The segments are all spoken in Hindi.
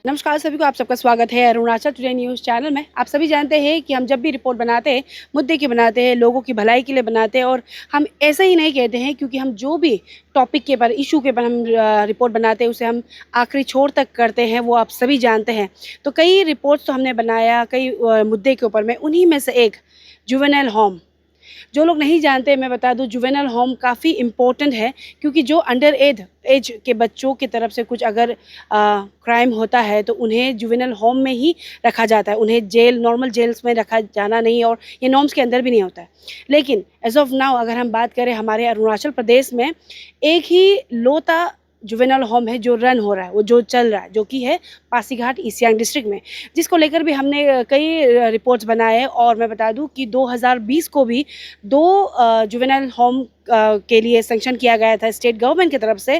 नमस्कार सभी को, आप सबका स्वागत है अरुणाचल टुडे न्यूज़ चैनल में। आप सभी जानते हैं कि हम जब भी रिपोर्ट बनाते हैं, मुद्दे की बनाते हैं, लोगों की भलाई के लिए बनाते हैं। और हम ऐसे ही नहीं कहते हैं, क्योंकि हम जो भी टॉपिक के पर, इशू के पर हम रिपोर्ट बनाते हैं, उसे हम आखिरी छोर तक करते हैं, वो आप सभी जानते हैं। तो कई रिपोर्ट्स तो हमने बनाया कई मुद्दे के ऊपर में, उन्हीं में से एक जुवेनाइल होम। जो लोग नहीं जानते, मैं बता दूं, जुवेनाइल होम काफ़ी इम्पोर्टेंट है, क्योंकि जो अंडर एज के बच्चों की तरफ से कुछ अगर क्राइम होता है तो उन्हें जुवेनाइल होम में ही रखा जाता है। उन्हें जेल, नॉर्मल जेल्स में रखा जाना नहीं, और ये नॉर्म्स के अंदर भी नहीं होता है। लेकिन एज ऑफ नाउ अगर हम बात करें, हमारे अरुणाचल प्रदेश में एक ही लोता जुवेनाइल होम है जो रन हो रहा है, वो जो चल रहा है, जो कि है पासीघाट ईस्ट सियांग डिस्ट्रिक्ट में, जिसको लेकर भी हमने कई रिपोर्ट्स बनाए। और मैं बता दूं कि 2020 को भी दो जुवेनाइल होम के लिए सैंक्शन किया गया था स्टेट गवर्नमेंट की तरफ से।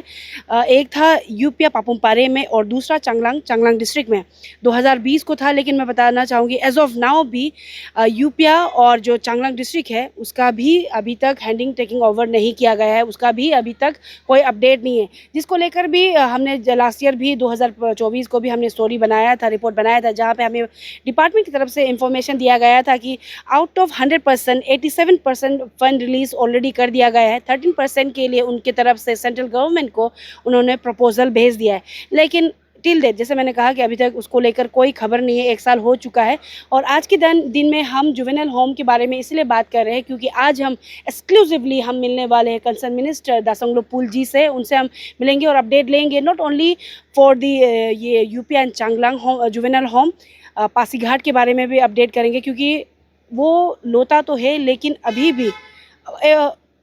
एक था यूपिया पापुमपारे में और दूसरा चांगलांग डिस्ट्रिक्ट में 2020 को था। लेकिन मैं बताना चाहूँगी एज ऑफ नाउ भी यूपिया और जो चांगलांग डिस्ट्रिक्ट है उसका भी अभी तक हैंडिंग टेकिंग ओवर नहीं किया गया है, उसका भी अभी तक कोई अपडेट नहीं है। जिसको लेकर भी हमने लास्ट ईयर भी 2024 को भी हमने स्टोरी बनाया था, रिपोर्ट बनाया था, जहाँ पे हमें डिपार्टमेंट की तरफ से इंफॉर्मेशन दिया गया था कि out of 100% 87% fund release already कर दिया गया है। 13% के लिए उनकी तरफ से सेंट्रल गवर्नमेंट को उन्होंने प्रपोजल भेज दिया है। लेकिन टिल डेट, जैसे मैंने कहा कि अभी तक उसको लेकर कोई खबर नहीं है। 1 साल हो चुका है। और आज के दिन में हम जुवेनाइल होम के बारे में इसलिए बात कर रहे हैं क्योंकि आज हम एक्सक्लूसिवली हम मिलने वाले हैं कंसर्न मिनिस्टर दासंगलो पुल जी से। उनसे हम मिलेंगे और अपडेट लेंगे, नॉट ओनली फॉर दी ये UP and Changlang home juvenile home, Pasighat के बारे में भी अपडेट करेंगे, क्योंकि वो लोता तो है लेकिन अभी भी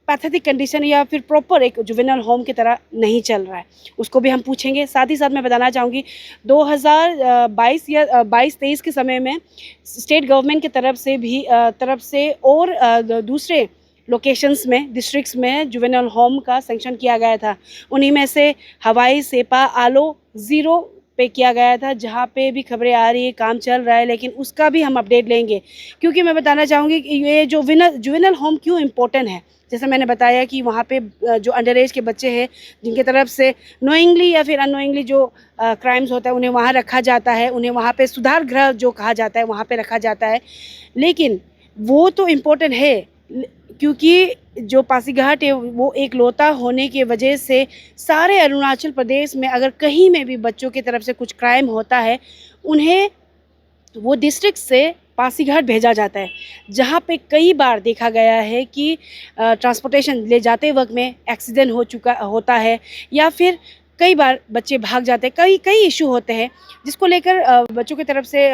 पैथेटिक कंडीशन या फिर प्रॉपर एक जुवेनाइल होम की तरह नहीं चल रहा है, उसको भी हम पूछेंगे। साथ ही साथ मैं बताना चाहूँगी 2022 या 22-23 के समय में स्टेट गवर्नमेंट की तरफ से और दूसरे लोकेशंस में, डिस्ट्रिक्ट्स में जुवेनाइल होम का सैंक्शन किया गया था। उन्हीं में से हवाई, सेपा, आलो, ज़ीरो पे किया गया था, जहाँ पे भी खबरें आ रही है, काम चल रहा है। लेकिन उसका भी हम अपडेट लेंगे, क्योंकि मैं बताना चाहूँगी कि ये जो जुवेनाइल होम क्यों इम्पोर्टेंट है। जैसे मैंने बताया कि वहाँ पे जो अंडर एज के बच्चे हैं, जिनके तरफ से नोइंगली या फिर अननोइंगली जो क्राइम्स होता है, उन्हें वहाँ रखा जाता है। उन्हें वहाँ पे सुधार गृह जो कहा जाता है, वहाँ पे रखा जाता है। लेकिन वो तो इम्पोर्टेंट है, क्योंकि जो पासीघाट है वो एक लोता होने की वजह से सारे अरुणाचल प्रदेश में अगर कहीं में भी बच्चों की तरफ से कुछ क्राइम होता है, उन्हें वो डिस्ट्रिक्ट से पासीघाट भेजा जाता है, जहाँ पे कई बार देखा गया है कि ट्रांसपोर्टेशन ले जाते वक्त में एक्सीडेंट होता है, या फिर कई बार बच्चे भाग जाते हैं। कई इशू होते हैं, जिसको लेकर बच्चों की तरफ से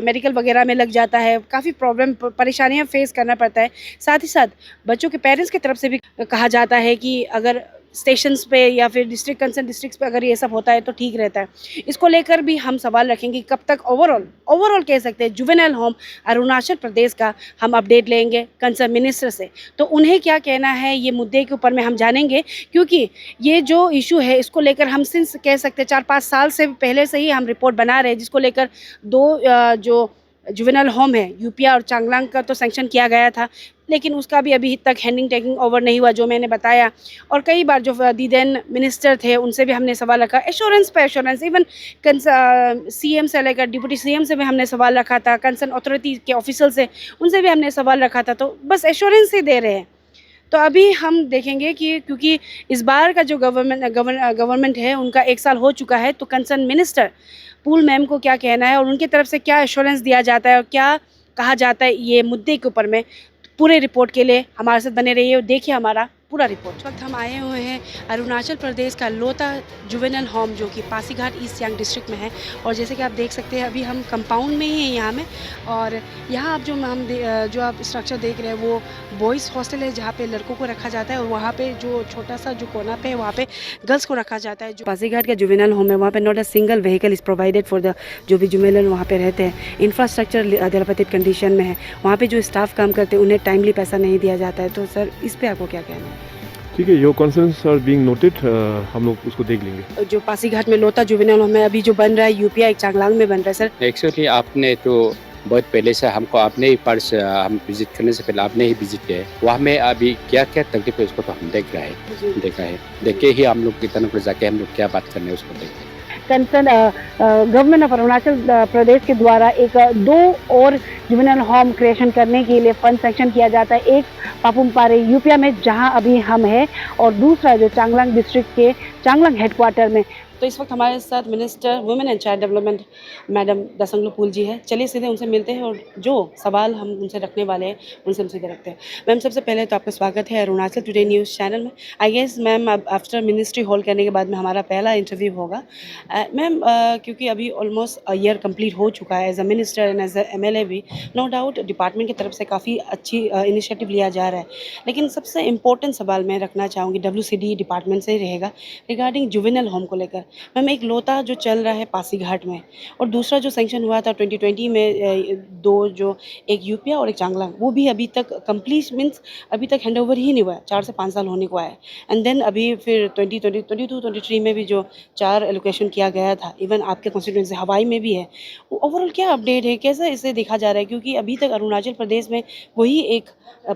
मेडिकल वगैरह में लग जाता है, काफ़ी प्रॉब्लम परेशानियां फेस करना पड़ता है। साथ ही साथ बच्चों के पेरेंट्स की तरफ से भी कहा जाता है कि अगर स्टेशंस पे या फिर डिस्ट्रिक्ट्स पे अगर ये सब होता है तो ठीक रहता है। इसको लेकर भी हम सवाल रखेंगे, कब तक ओवरऑल कह सकते हैं जुवेनाइल होम अरुणाचल प्रदेश का हम अपडेट लेंगे कंसर्न मिनिस्टर से। तो उन्हें क्या कहना है ये मुद्दे के ऊपर में हम जानेंगे, क्योंकि ये जो इशू है इसको लेकर हम सिंस कह सकते हैं 4-5 साल से पहले से ही हम रिपोर्ट बना रहे हैं, जिसको लेकर दो जो जुवेनाइल होम है यूपिया और चांगलांग का तो सैंक्शन किया गया था, लेकिन उसका भी अभी तक हैंडिंग टेकिंग ओवर नहीं हुआ, जो मैंने बताया। और कई बार जो दीदेन मिनिस्टर थे उनसे भी हमने सवाल रखा, एश्योरेंस पे एश्योरेंस, इवन सीएम से लेकर डिप्टी सीएम से भी हमने सवाल रखा था, कंसर्न अथॉरिटी के ऑफिसर से उनसे भी हमने सवाल रखा था। तो बस एश्योरेंस ही दे रहे हैं। तो अभी हम देखेंगे कि क्योंकि इस बार का जो गवर्नमेंट है उनका 1 साल हो चुका है, तो कंसर्न मिनिस्टर पूल मैम को क्या कहना है और उनकी तरफ से क्या एश्योरेंस दिया जाता है और क्या कहा जाता है ये मुद्दे के ऊपर में, पूरे रिपोर्ट के लिए हमारे साथ बने रहिए और देखिए हमारा पूरा रिपोर्ट। इस वक्त हम आए हुए हैं अरुणाचल प्रदेश का लोता जुवेनाइल होम, जो कि पासीघाट ईस्ट सियांग डिस्ट्रिक्ट में है। और जैसे कि आप देख सकते हैं अभी हम कंपाउंड में ही हैं यहाँ में। और यहाँ आप जो आप स्ट्रक्चर देख रहे हैं वो बॉयज़ हॉस्टल है, जहाँ पे लड़कों को रखा जाता है, और वहाँ पे जो छोटा सा जो कोना पे है वहाँ पे गर्ल्स को रखा जाता है। जो पासीघाट का जुवेनाइल होम है वहाँ पे not a single vehicle is provided for the जो भी जुवेनाइल वहाँ पे रहते हैं। इंफ्रास्ट्रक्चर दिलापतित कंडीशन में है, वहाँ पे जो स्टाफ काम करते हैं उन्हें टाइमली पैसा नहीं दिया जाता है। तो सर इस पर आपको क्या कहना है? ठीक है, your concerns are being noted, हम लोग उसको देख लेंगे। जो पासीघाट में लोता जुवेनाइल होम है अभी जो बन रहा है यूपीया एक चांगलांग में बन रहा है सर। एक्चुअली आपने तो बहुत पहले से हमको आपने ही पर्स हम विजिट करने से पहले आपने ही विजिट किया है। वहाँ में अभी क्या क्या तकलीफ है उसको तो हम देखा है। देखे ही हम लोग कितना जाके हम लोग क्या बात करने उसको देखते हैं। Concern government of Arunachal Pradesh के द्वारा एक 2 और जुवेनाइल होम क्रिएशन करने के लिए फंड सेंक्शन किया जाता है। एक पापुमपारे यूपिया में जहां अभी हम हैं और दूसरा जो चांगलांग डिस्ट्रिक्ट के चांगलांग हेडक्वार्टर में। तो इस वक्त हमारे साथ minister women and child development madam Dasanglu Pul ji है। चलिए सीधे उनसे मिलते हैं और जो सवाल हम उनसे रखने वाले हैं उनसे हम सीधे रखते हैं। मैम, सबसे पहले तो आपका स्वागत है अरुणाचल टुडे न्यूज़ चैनल में। I guess ma'am after ministry hold करने के बाद में हमारा पहला इंटरव्यू होगा। मैम, क्योंकि अभी ऑलमोस्ट ईयर कंप्लीट हो चुका है as a minister and as a MLA भी, नो डाउट डिपार्टमेंट की तरफ से काफ़ी अच्छी इनिशिएटिव लिया जा रहा है। लेकिन सबसे इम्पोर्टेंट सवाल मैं रखना चाहूँगी WCD डिपार्टमेंट से ही रहेगा रिगार्डिंग जुवेनाइल होम को लेकर। मैम, एक लोता जो चल रहा है पासीघाट में और दूसरा जो सेंक्शन हुआ था 2020 में, 2 जो एक यूपिया और एक चांगलांग, वो भी अभी तक कंप्लीट मीन्स अभी तक हैंडओवर ही नहीं हुआ है। 4 से 5 साल होने को आया है। एंड देन अभी फिर 2020, 22, 23 में भी जो 4 एलोकेशन किया गया था, इवन आपके कॉन्स्टिट्यूंसी हवाई में भी है। ओवरऑल क्या अपडेट है, कैसा इसे देखा जा रहा है? क्योंकि अभी तक अरुणाचल प्रदेश में वही एक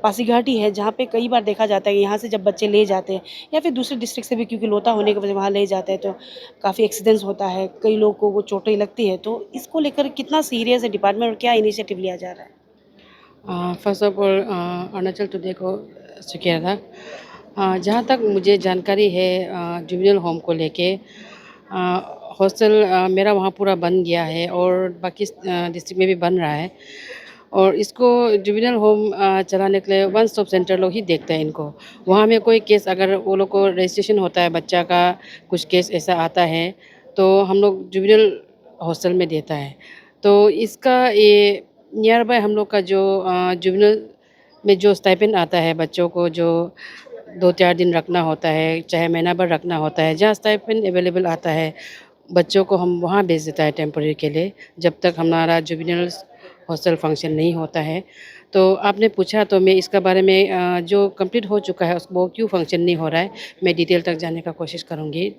पासीघाट ही है जहाँ पे कई बार देखा जाता है कि यहाँ से जब बच्चे ले जाते हैं या फिर दूसरे डिस्ट्रिक्ट से भी, क्योंकि लोता होने की वजह वहाँ ले जाते हैं तो काफ़ी एक्सीडेंट्स होता है, कई लोगों को वो चोटें लगती है। तो इसको लेकर कितना सीरियस है डिपार्टमेंट और क्या इनिशिएटिव लिया जा रहा है? First of all Arunachal today को शुक्रिया था। जहाँ तक मुझे जानकारी है जुवेनाइल होम को लेके, हॉस्टल मेरा वहाँ पूरा बन गया है और बाकी डिस्ट्रिक्ट में भी बन रहा है। और इसको जुवेनाइल होम चलाने के लिए वन स्टॉप सेंटर लोग ही देखते हैं इनको। वहाँ में कोई केस अगर वो लोग को रजिस्ट्रेशन होता है, बच्चा का कुछ केस ऐसा आता है तो हम लोग जुवेनाइल हॉस्टल में देता है। तो इसका ये नियर बाय हम लोग का जो जुवेनाइल में जो स्टाइपेंड आता है बच्चों को, जो 2-4 दिन रखना होता है, चाहे महीना भर रखना होता है, जहाँ स्टाइपेंड अवेलेबल आता है बच्चों को हम वहाँ भेज देता है टेम्पोररी के लिए, जब तक हमारा जुवेनाइल हॉस्टल फंक्शन नहीं होता है। तो आपने पूछा तो मैं इसका बारे में जो कंप्लीट हो चुका है उसको क्यों फंक्शन नहीं हो रहा है, मैं डिटेल तक जानने का कोशिश करूँगी।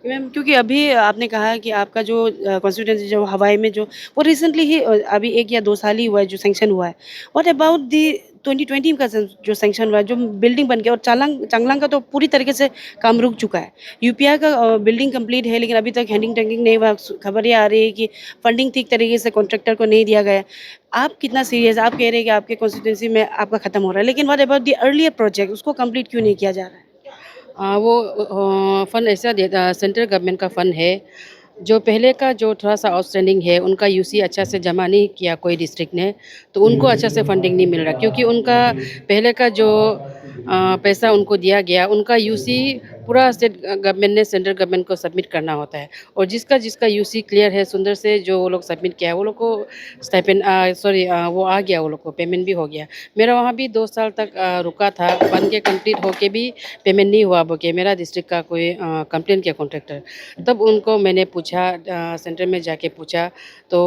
मैम, क्योंकि अभी आपने कहा कि आपका जो कॉन्स्टिट्यूंसी जो हवाई में जो वो रिसेंटली ही अभी 1 या 2 साल ही हुआ है जो सैंक्शन हुआ है। व्हाट अबाउट दी 2020 का जो सैंक्शन हुआ है, जो बिल्डिंग बन गया, और चांगलांग का तो पूरी तरीके से काम रुक चुका है। यूपीआ का बिल्डिंग कंप्लीट है लेकिन अभी तक हैंडिंग टैंकिंग नहीं हुआ। खबर ये आ रही है कि फंडिंग ठीक तरीके से कॉन्ट्रैक्टर को नहीं दिया गया। आप कितना सीरियस, आप कह रहे हैं कि आपके कॉन्स्टिट्यूंसी में आपका खत्म हो रहा है, लेकिन what about the earlier project, उसको कंप्लीट क्यों नहीं किया जा रहा है? वो फ़ंड ऐसा देता, सेंट्रल गवर्नमेंट का फ़ंड है। जो पहले का जो थोड़ा सा आउटस्टैंडिंग है उनका यूसी अच्छा से जमा नहीं किया कोई डिस्ट्रिक्ट ने, तो उनको अच्छा से फंडिंग नहीं मिल रहा, क्योंकि उनका पहले का जो पैसा उनको दिया गया, उनका यूसी पूरा स्टेट गवर्नमेंट ने सेंट्रल गवर्नमेंट को सबमिट करना होता है। और जिसका जिसका यूसी क्लियर है सुंदर से, जो वो लोग सबमिट किया है वो लोग को स्टाइपेंड वो आ गया, वो लोग को पेमेंट भी हो गया। मेरा वहाँ भी 2 साल तक रुका था, बन के कंप्लीट होके भी पेमेंट नहीं हुआ बोल के मेरा डिस्ट्रिक्ट का कोई कंप्लेन किया कॉन्ट्रैक्टर। तब उनको मैंने पूछा, सेंटर में जाके पूछा, तो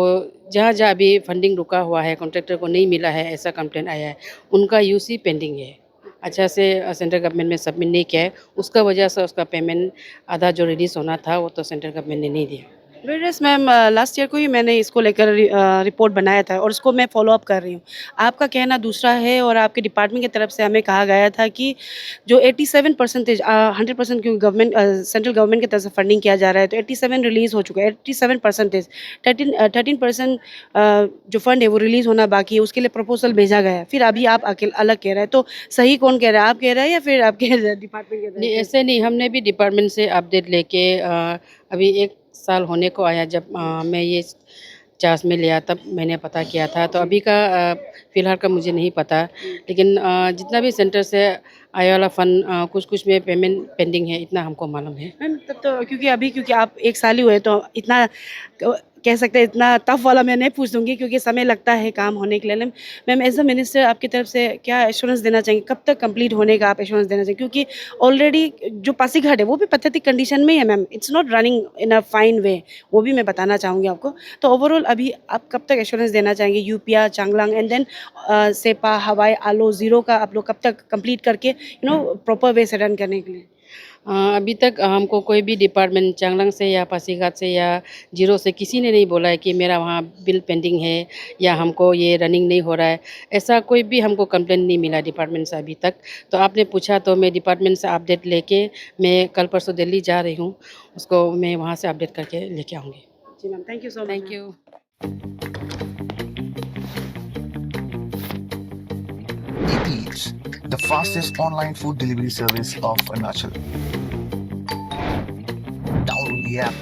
जहाँ जहाँ अभी फंडिंग रुका हुआ है, कॉन्ट्रैक्टर को नहीं मिला है, ऐसा कंप्लेन आया है, उनका यूसी पेंडिंग है, अच्छा से सेंट्रल गवर्नमेंट में सबमिट नहीं किया है, उसका वजह से उसका पेमेंट आधा जो रिलीज़ होना था वो तो सेंट्रल गवर्नमेंट ने नहीं दिया। वेरएस मैम, लास्ट ईयर को ही मैंने इसको लेकर रिपोर्ट बनाया था और उसको मैं फॉलो अप कर रही हूँ। आपका कहना दूसरा है और आपके डिपार्टमेंट की तरफ से हमें कहा गया था कि जो 87% 100% क्योंकि गवर्नमेंट सेंट्रल गवर्नमेंट की तरफ से फंडिंग किया जा रहा है, तो 87 रिलीज़ हो चुका है। 87% 13% जो फंड है वो रिलीज़ होना बाकी है, उसके लिए प्रपोजल भेजा गया है। फिर अभी आप अकेले अलग कह रहे हैं, तो सही कौन कह रहा है, आप कह रहे हैं या फिर आपके डिपार्टमेंट कह रहे नहीं, हैं? ऐसे नहीं, हमने भी डिपार्टमेंट से अपडेट लेके अभी 1 साल होने को आया जब मैं ये चार्ज में लिया, तब मैंने पता किया था। तो अभी का फ़िलहाल का मुझे नहीं पता, लेकिन जितना भी सेंटर से आया वाला फ़ंड कुछ कुछ में पेमेंट पेंडिंग है, इतना हमको मालूम है। मैम, तब तो क्योंकि आप 1 साल ही हुए तो इतना कह सकते हैं इतना टफ वाला मैं नहीं पूछ दूंगी क्योंकि समय लगता है काम होने के लिए। मैम, एज अ मिनिस्टर आपकी तरफ से क्या एश्योरेंस देना चाहेंगे, कब तक कंप्लीट होने का आप एश्योरेंस देना चाहेंगे? क्योंकि ऑलरेडी जो पासीघाट है वो भी पैथेटिक कंडीशन में है ma'am, it's not running in a fine way, वो भी मैं बताना चाहूँगी आपको। तो ओवरऑल अभी आप कब तक एश्योरेंस देना चाहेंगे यूपिया, चांगलांग एंड देन सेपा, हवाई, आलो, ज़ीरो का आप लोग कब तक कंप्लीट करके प्रॉपर वे से रन करने के लिए? अभी तक हमको कोई भी डिपार्टमेंट चांगलांग से या पासीघाट से या जीरो से किसी ने नहीं बोला है कि मेरा वहाँ बिल पेंडिंग है या हमको ये रनिंग नहीं हो रहा है। ऐसा कोई भी हमको कंप्लेंट नहीं मिला डिपार्टमेंट से अभी तक। तो आपने पूछा तो मैं डिपार्टमेंट से अपडेट लेके मैं कल परसों दिल्ली जा रही हूँ, उसको मैं वहाँ से अपडेट करके लेके आऊँगी। जी ma'am, thank you so much. Thank you. Eats, the fastest online food delivery service of Arunachal. Download the app